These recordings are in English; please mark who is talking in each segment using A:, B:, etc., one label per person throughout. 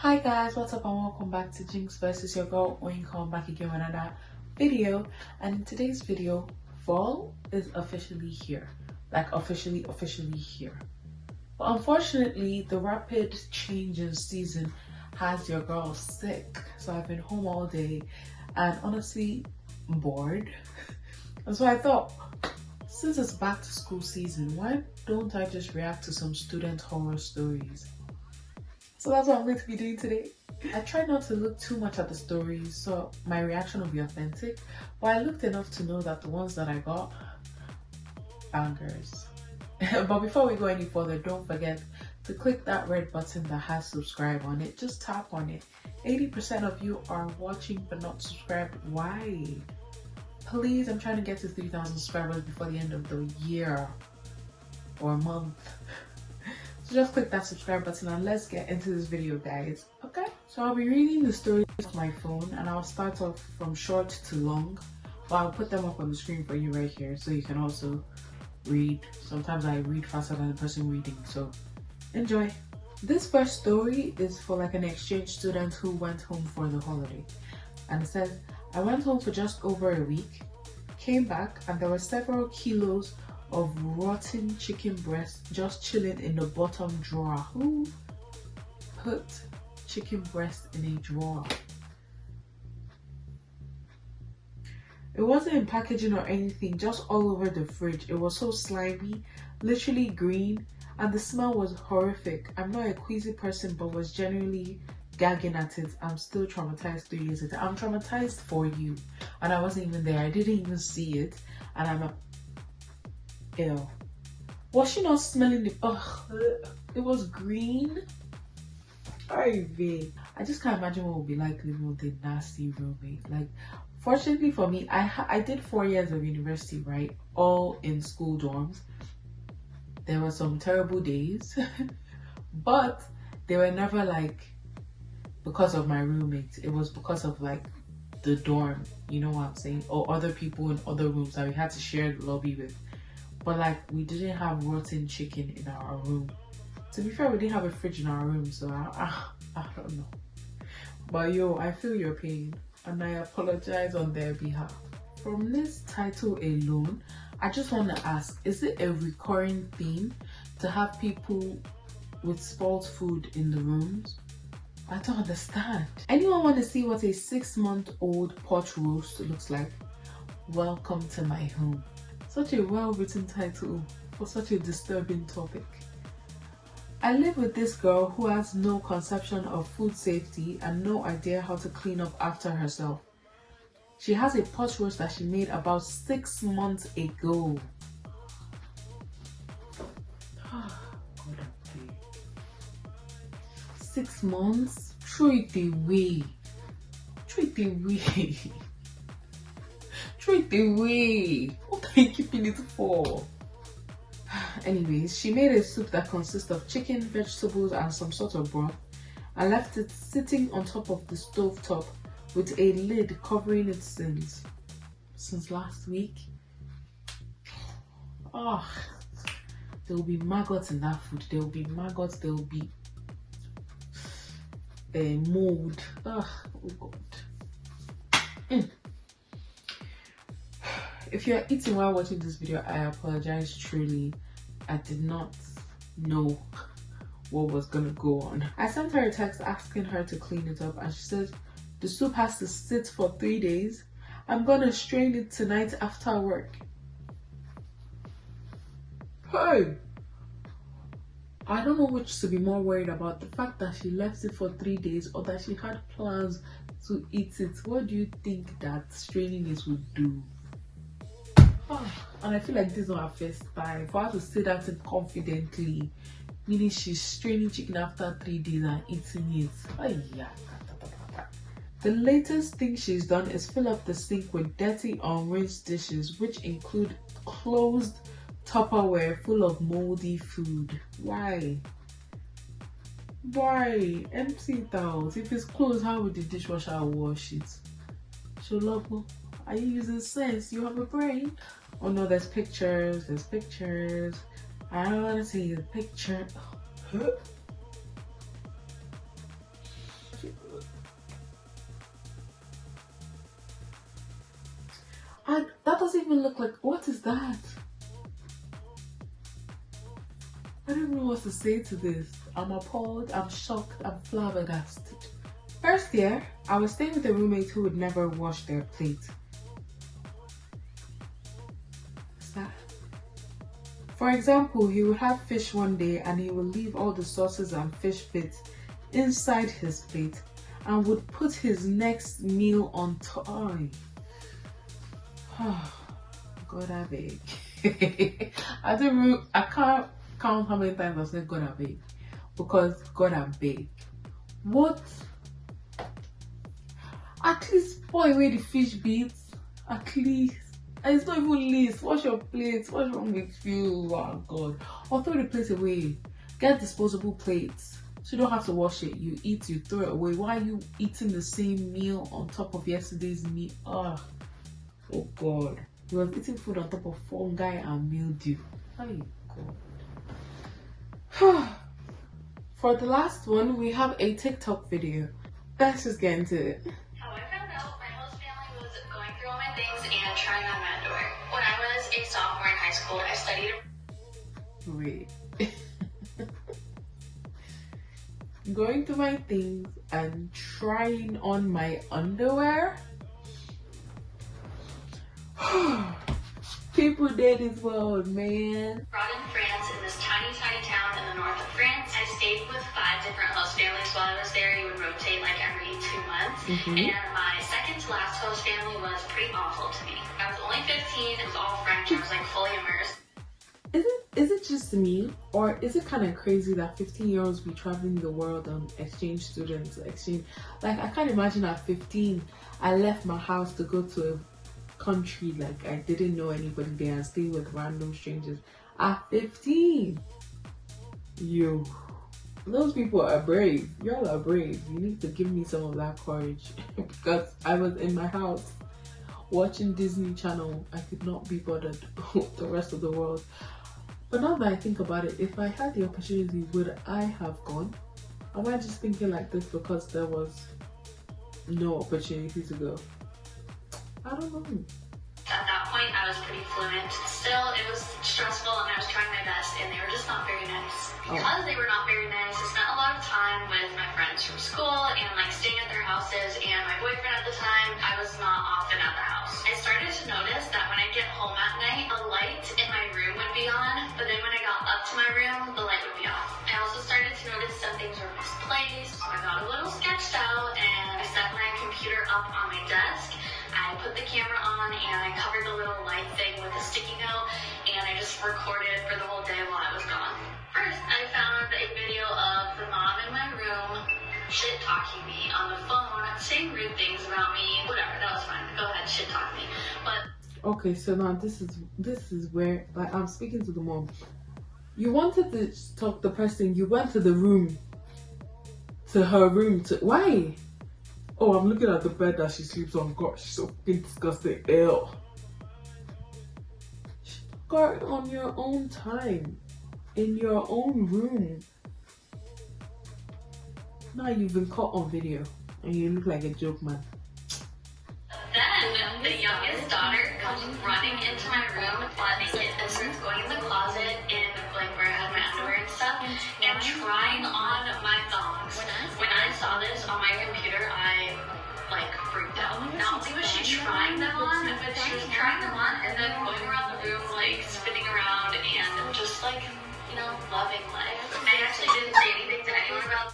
A: Hi guys, what's up and welcome back to Jinx versus your girl Oinko. Back again with another video, and in today's video, fall is officially here. Like officially here. But unfortunately, the rapid change in season has your girl sick. So I've been home all day and honestly bored. And so I thought, since it's back to school season, why don't I just react to some student horror stories? So that's what I'm going to be doing today. I tried not to look too much at the stories so my reaction will be authentic, but I looked enough to know that the ones that I got, bangers. But before we go any further, don't forget to click that red button that has subscribe on it. Just tap on it. 80% of you are watching but not subscribed. Why? Please, I'm trying to get to 3,000 subscribers before the end of the year or month. So just click that subscribe button and let's get into this video, guys. Okay, so I'll be reading the stories off my phone and I'll start off from short to long, but I'll put them up on the screen for you right here so you can also read. Sometimes I read faster than the person reading, so enjoy. This first story is for like an exchange student who went home for the holiday, and it says, I went home for just over a week, came back and there were several kilos of rotten chicken breast just chilling in the bottom drawer. Who put chicken breast in a drawer? It wasn't in packaging or anything, just all over the fridge. It was so slimy, literally green, and the smell was horrific. I'm not a queasy person, but was genuinely gagging at it. I'm still traumatized 3 years later. I'm traumatized for you, and I wasn't even there. I didn't even see it, and I'm a ew. Was she not smelling the it was green. I just can't imagine what it would be like living with a nasty roommate. Like, fortunately for me, I did 4 years of university, right? All in school dorms. There were some terrible days, but they were never like because of my roommate. It was because of like the dorm, you know what I'm saying? Or other people in other rooms that we had to share the lobby with. But like, we didn't have rotten chicken in our room. To be fair, we didn't have a fridge in our room, so I don't know. But yo, I feel your pain and I apologize on their behalf. From this title alone, I just want to ask, is it a recurring theme to have people with spoiled food in the rooms? I don't understand. Anyone want to see what a 6-month-old pot roast looks like? Welcome to my home. Such a well-written title for such a disturbing topic. I live with this girl who has no conception of food safety and no idea how to clean up after herself. She has a pot roast that she made about 6 months ago. 6 months? Throw it away. Throw it away. Throw it away. What are you keeping it for? Anyways, she made a soup that consists of chicken, vegetables, and some sort of broth, and left it sitting on top of the stove top with a lid covering it since last week. Oh, there will be maggots in that food. There will be maggots. There will be mold. Oh God. If you're eating while watching this video, I apologize truly. I did not know what was gonna go on. I sent her a text asking her to clean it up and she said the soup has to sit for 3 days. I'm gonna strain it tonight after work. Hey! I don't know which to be more worried about, the fact that she left it for 3 days or that she had plans to eat it. What do you think that straining it would do? And I feel like this is not her first time. For her to say that confidently, meaning she's straining chicken after 3 days and eating it. Oh yeah. The latest thing she's done is fill up the sink with dirty, unrinsed dishes, which include closed Tupperware full of moldy food. Why? Why? Empty it out. If it's closed, how would the dishwasher wash it? Sholopo, are you using sense? You have a brain? Oh no, there's pictures. I don't want to see the picture. And that doesn't even look like, what is that? I don't know what to say to this. I'm appalled, I'm shocked, I'm flabbergasted. First year, I was staying with a roommate who would never wash their plate. For example, he would have fish one day and he would leave all the sauces and fish bits inside his plate and would put his next meal on top. God, I beg. I can't count how many times I said God, I beg. Because God, I beg. What? At least pour away the fish bits. At least. And it's not even least. Wash your plates. What's wrong with you? Oh God. Or throw the plate away. Get disposable plates. So you don't have to wash it. You eat, you throw it away. Why are you eating the same meal on top of yesterday's meal? Oh God. He was eating food on top of fungi and mildew. Oh God. For the last one, we have a TikTok video. Let's just get into it.
B: How I found out my host family was going through all my things and trying on my underwear. When I was a sophomore in high school, I studied.
A: Wait. Going through my things and trying on my underwear? People did this world, man.
B: Brought in France in this tiny town in the north of France. I stayed with 5 different host families while I was there. You would rotate like every 2 months. And my second to last host family was pretty awful to me. I was only 15. It was all French. I was like fully immersed.
A: Is it just me, or is it kind of crazy that 15-year-olds be traveling the world on exchange students? Like, I can't imagine at 15 I left my house to go to a country like I didn't know anybody there and stay with random strangers at 15. Yo, those people are brave. Y'all are brave. You need to give me some of that courage because I was in my house watching Disney Channel. I could not be bothered with the rest of the world. But now that I think about it, if I had the opportunity, would I have gone? Am I just thinking like this because there was no opportunity to go? I don't know.
B: At that point, I was pretty fluent. Still, it was stressful and I was trying my best and they were just not very nice. Because they were not very nice, I spent a lot of time with my friends from school and like staying at their houses, and my boyfriend at the time, I was not often at the house. I started to notice that when I get home at night, the light in my room would be on, but then when I got up to my room, the light would be off. I also started to notice some things were misplaced, so I got a little sketched out and I set my computer up on my desk. I put the camera on and I covered the little light thing with a sticky note, and I just recorded for the whole day while I was gone. First, I found a video of the mom in my room shit-talking me on the phone, saying rude things about me, whatever, that was fine. Go ahead, shit-talk me. But
A: okay, so now this is where, like, I'm speaking to the mom. You wanted to talk the person, you went to the room, to her room, why? Oh, I'm looking at the bed that she sleeps on. God, she's so fucking disgusting. Ew. Go on your own time. In your own room. Now you've been caught on video. And you look like a joke, man.
B: then the youngest daughter comes running into my room butt naked and starts going in the closet in like where I had my underwear and stuff and trying on my thongs. When I saw this on my computer, I like freaked out. Not only was she trying them on, but she was trying them on and then going around the room like spinning around and just like, you know, loving life. I actually didn't say anything to anyone about.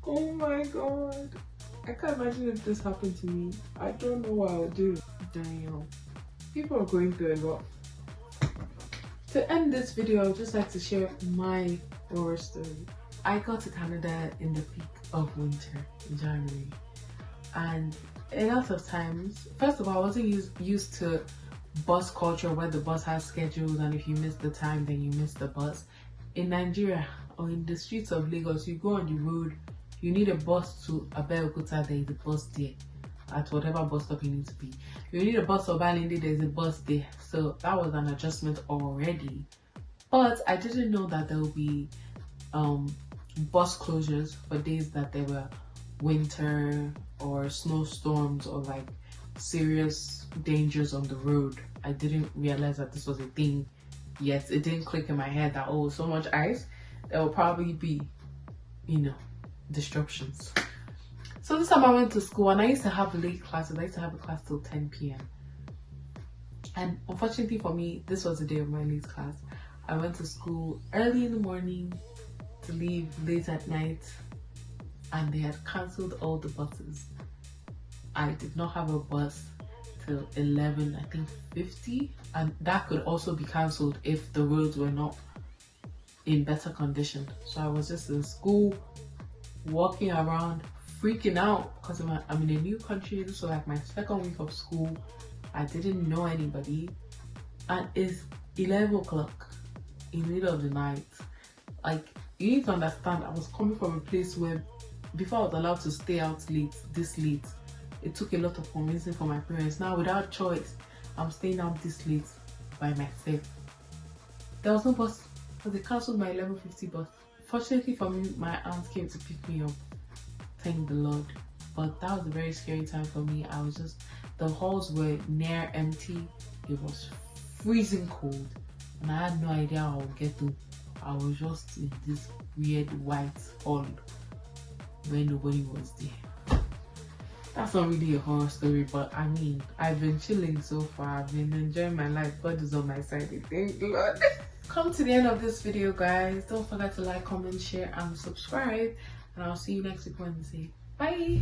A: Oh my god. I can't imagine if this happened to me. I don't know what I would do. Damn. People are going through a lot. To end this video, I would just like to share my horror story. I got to Canada in the peak of winter in January. And a lot of times, first of all, I wasn't used to bus culture where the bus has schedules and if you miss the time, then you miss the bus. In Nigeria or in the streets of Lagos, you go on the road, you need a bus to Abeokuta, there is a bus there at whatever bus stop you need to be. You need a bus to Obalende, there is a bus there. So that was an adjustment already. But I didn't know that there will be bus closures for days that there were winter or snowstorms or like serious dangers on the road. I didn't realize that this was a thing yet. It didn't click in my head that, oh, so much ice, there will probably be, disruptions. So this time I went to school, and I used to have late classes. I used to have a class till 10 p.m. And unfortunately for me, this was the day of my late class. I went to school early in the morning to leave late at night, and they had cancelled all the buses. I did not have a bus till 11, I think 50, and that could also be cancelled if the roads were not in better condition. So I was just in school, walking around, freaking out because I'm in a new country. This was like my second week of school. I didn't know anybody, and it's 11 o'clock in the middle of the night. Like, you need to understand, I was coming from a place where before I was allowed to stay out this late, it took a lot of convincing for my parents. Now without choice, I'm staying out this late by myself. There was no bus, but they cancelled my 11:50 bus. Fortunately for me, my aunt came to pick me up. Thank the Lord. But that was a very scary time for me. The halls were near empty. It was freezing cold, and I had no idea how I would get to. I was just in this weird white hall where nobody was there. That's not really a horror story, but I mean, I've been chilling so far. I've been enjoying my life. God is on my side. Thank the Lord. Come to the end of this video, guys. Don't forget to like, comment, share, and subscribe. And I'll see you next week Wednesday. Bye.